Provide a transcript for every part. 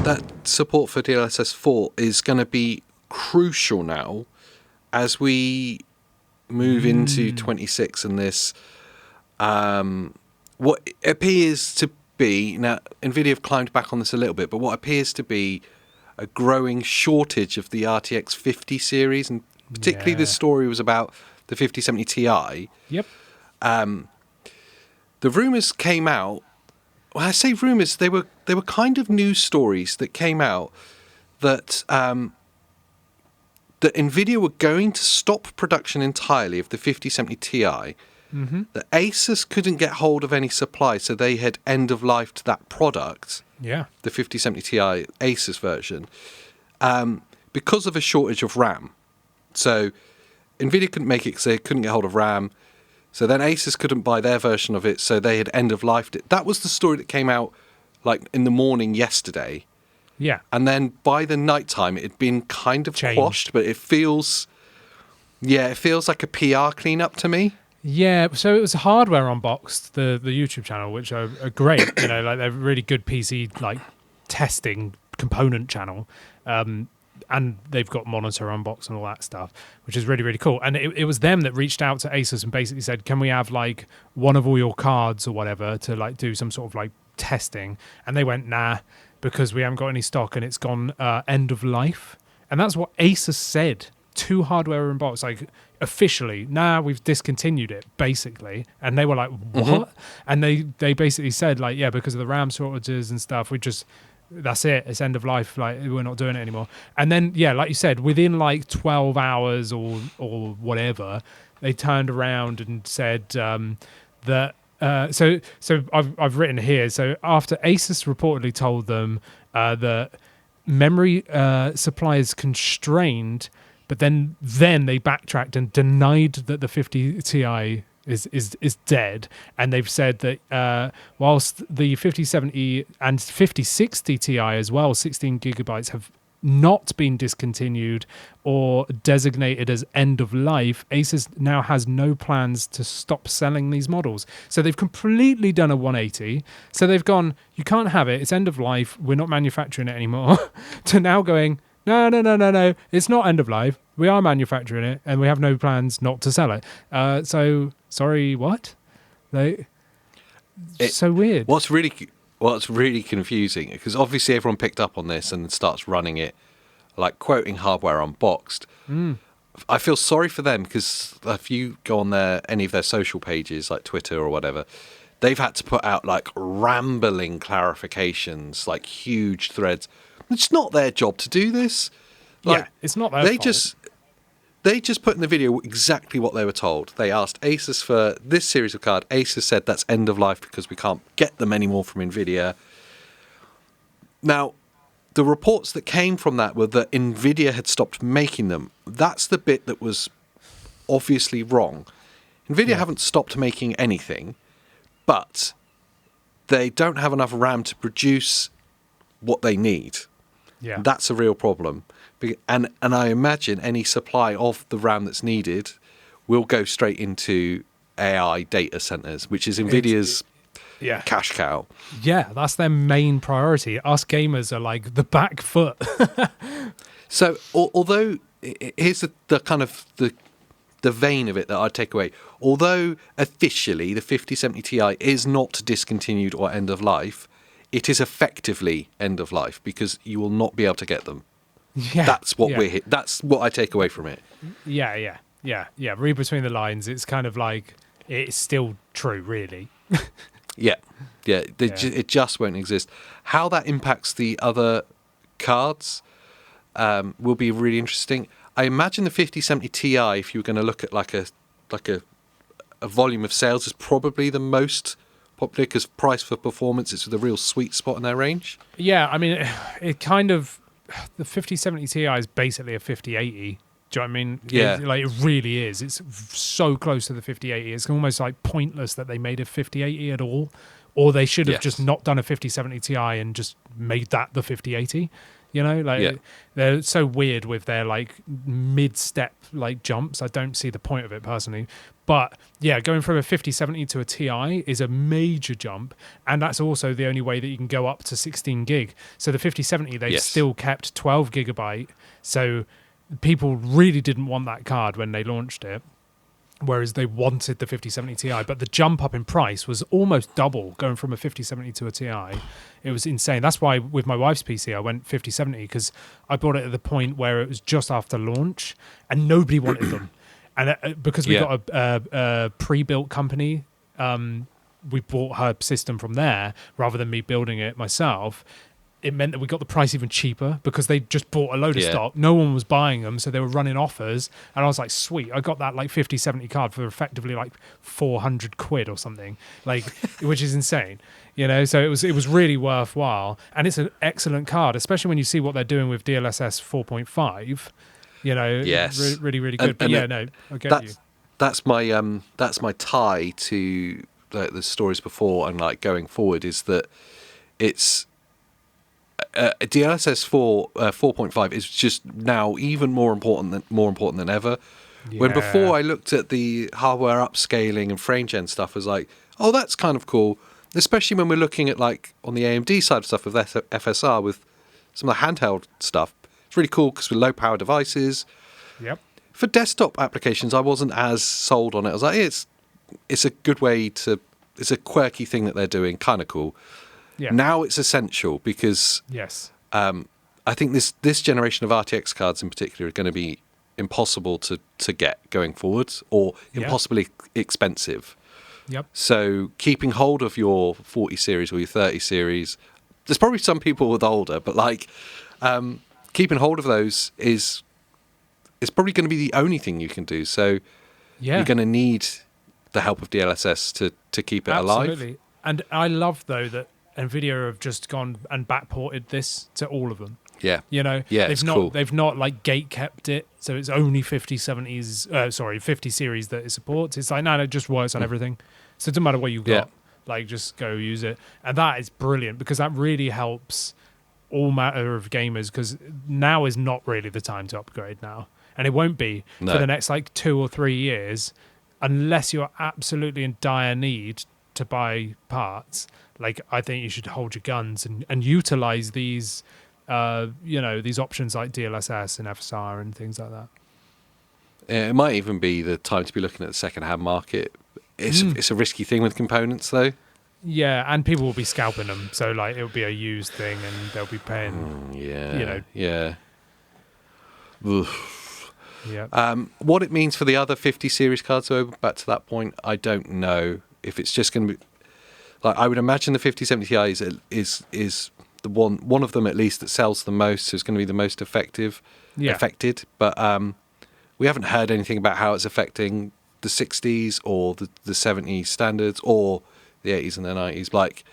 that support for DLSS 4 is going to be crucial now as we move into 26 and this what appears to be, now NVIDIA have climbed back on this a little bit, but what appears to be a growing shortage of the RTX 50 series, and particularly this story was about the 5070 Ti. Yep. The rumours came out. Well, I say rumours. They were kind of news stories that came out that that NVIDIA were going to stop production entirely of the 5070 Ti. Mm-hmm. That Asus couldn't get hold of any supply, so they had end-of-lifed that product. Yeah. The 5070 Ti Asus version, because of a shortage of RAM. So NVIDIA couldn't make it because they couldn't get hold of RAM. So then Asus couldn't buy their version of it, so they had end-of-lifed it. That was the story that came out like in the morning yesterday. Yeah. And then by the nighttime, it had been kind of Changed. quashed, but it feels like a PR cleanup to me. Yeah, so it was Hardware Unboxed, the YouTube channel, which are great. You know, like they're really good PC like testing component channel, and they've got Monitor Unbox and all that stuff, which is really, really cool. And it was them that reached out to Asus and basically said, "Can we have like one of all your cards or whatever to like do some sort of like testing?" And they went, "Nah, because we haven't got any stock and it's gone end of life." And that's what Asus said to Hardware Unboxed, like officially, "Nah, we've discontinued it," basically. And they were like, "What?" Mm-hmm. And they basically said, like, "Yeah, because of the RAM shortages and stuff, that's it, it's end of life, like we're not doing it anymore." And then, yeah, like you said, within like 12 hours or whatever, they turned around and said that so I've written here, so after Asus reportedly told them that memory supply is constrained, but then they backtracked and denied that the 50 Ti is dead, and they've said that whilst the 5070 and 5060 Ti as well, 16 gigabytes, have not been discontinued or designated as end of life, Asus now has no plans to stop selling these models. So they've completely done a 180. So they've gone, "You can't have it, it's end of life, we're not manufacturing it anymore," to now going, No, it's not end of life. We are manufacturing it, and we have no plans not to sell it. So, sorry, what? So weird. What's really confusing, because obviously everyone picked up on this and starts running it, like quoting Hardware Unboxed. I feel sorry for them, because if you go on any of their social pages, like Twitter or whatever, they've had to put out like rambling clarifications, like huge threads. It's not their job to do this. Like, it's not their fault. They just put in the video exactly what they were told. They asked Asus for this series of card. Asus said that's end of life because we can't get them anymore from NVIDIA. Now, the reports that came from that were that NVIDIA had stopped making them. That's the bit that was obviously wrong. NVIDIA haven't stopped making anything, but they don't have enough RAM to produce what they need. Yeah. That's a real problem. And I imagine any supply of the RAM that's needed will go straight into AI data centers, which is NVIDIA's cash cow. Yeah, that's their main priority. Us gamers are like the back foot. So, although here's the kind of the vein of it that I'd take away. Although officially the 5070 Ti is not discontinued or end of life, it is effectively end of life because you will not be able to get them. Yeah, that's what that's what I take away from it. Yeah. Read between the lines. It's kind of like it's still true, really. It just won't exist. How that impacts the other cards will be really interesting. I imagine the 5070 Ti, if you were going to look at like a volume of sales, is probably the most popular because price for performance is the real sweet spot in their range. Yeah, I mean, it kind of, the 5070 Ti is basically a 5080. Do you know what I mean? Yeah. It really is. It's so close to the 5080. It's almost like pointless that they made a 5080 at all. Or they should have just not done a 5070 Ti and just made that the 5080. You know, they're so weird with their like mid-step like jumps. I don't see the point of it personally. But yeah, going from a 5070 to a Ti is a major jump, and that's also the only way that you can go up to 16 gig. So the 5070, they've Yes. still kept 12 gigabyte. So people really didn't want that card when they launched it, whereas they wanted the 5070 Ti. But the jump up in price was almost double, going from a 5070 to a Ti. It was insane. That's why with my wife's PC, I went 5070, because I bought it at the point where it was just after launch and nobody wanted them. And because we got a pre-built company, we bought her system from there rather than me building it myself. It meant that we got the price even cheaper because they just bought a load of stock. No one was buying them, so they were running offers. And I was like, sweet, I got that like 5070 card for effectively like 400 quid or something, like, which is insane, you know? So it was really worthwhile. And it's an excellent card, especially when you see what they're doing with DLSS 4.5. You know, Yes. really, really good. But yeah, no, I get you. That's my tie to the stories before and like going forward, is that it's DLSS 4.5 is just now even more important than ever. When before I looked at the hardware upscaling and frame gen stuff, I was like, oh, that's kind of cool. Especially when we're looking at like on the AMD side of stuff with FSR, with some of the handheld stuff. It's really cool because with low power devices. Yep. For desktop applications, I wasn't as sold on it. I was like, it's a good way to. It's a quirky thing that they're doing, kind of cool. Yeah. Now it's essential because Yes. I think this generation of RTX cards in particular are going to be impossible to get going forwards, or impossibly expensive. Yep. So keeping hold of your 40 series or your 30 series, there's probably some people with older, but like keeping hold of those is probably going to be the only thing you can do. So you're going to need the help of DLSS to keep it alive. Absolutely. And I love though that NVIDIA have just gone and backported this to all of them. Yeah. You know, Yeah, they've not like gate kept it, so it's only 50 series that it supports. It's like, no, it just works on everything. So it doesn't matter what you got, like just go use it. And that is brilliant because that really helps all matter of gamers, because now is not really the time to upgrade now. And it won't be for the next like 2 or 3 years, unless you're absolutely in dire need to buy parts. Like, I think you should hold your guns and utilize these these options like DLSS and FSR and things like that. It might even be the time to be looking at the second-hand market. It's a risky thing with components, though. Yeah, and people will be scalping them, so like it'll be a used thing, and they'll be paying. Yeah. Oof. Yeah. What it means for the other 50 series cards, though, back to that point, I don't know if it's just going to be like, I would imagine the 5070 Ti is the one of them at least that sells the most, so it's going to be the most affected. But we haven't heard anything about how it's affecting the 60s or the 70 standards or the 80s and the 90s. Like,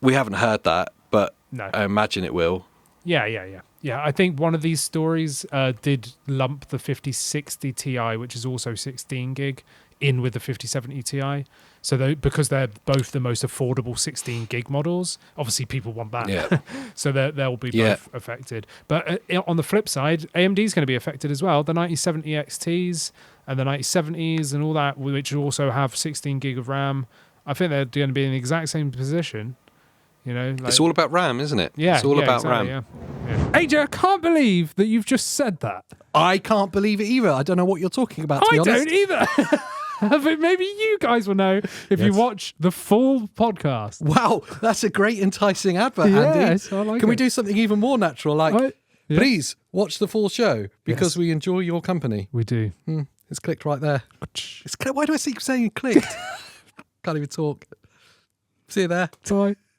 we haven't heard that, but No. I imagine it will. Yeah. I think one of these stories did lump the 5060 Ti, which is also 16 gig, in with the 5070 Ti. So because they're both the most affordable 16 gig models, obviously people want that. Yeah. So they'll be both affected. But on the flip side, AMD is going to be affected as well. The 9070 XTs and the 9070s and all that, which also have 16 gig of RAM, I think they're going to be in the exact same position. You know, like, It's all about RAM, isn't it? yeah, It's all about exactly, RAM. Yeah. AJ, I can't believe that you've just said that. I can't believe it either. I don't know what you're talking about, to be I honest. don't either. But maybe you guys will know if you watch the full podcast. Wow, that's a great enticing advert, Andy. Yes, I like Can we it. do something even more natural? Like, Yeah. please watch the full show because we enjoy your company. We do. It's clicked right there. Why do I keep saying clicked? Can't even talk. See you there. Bye.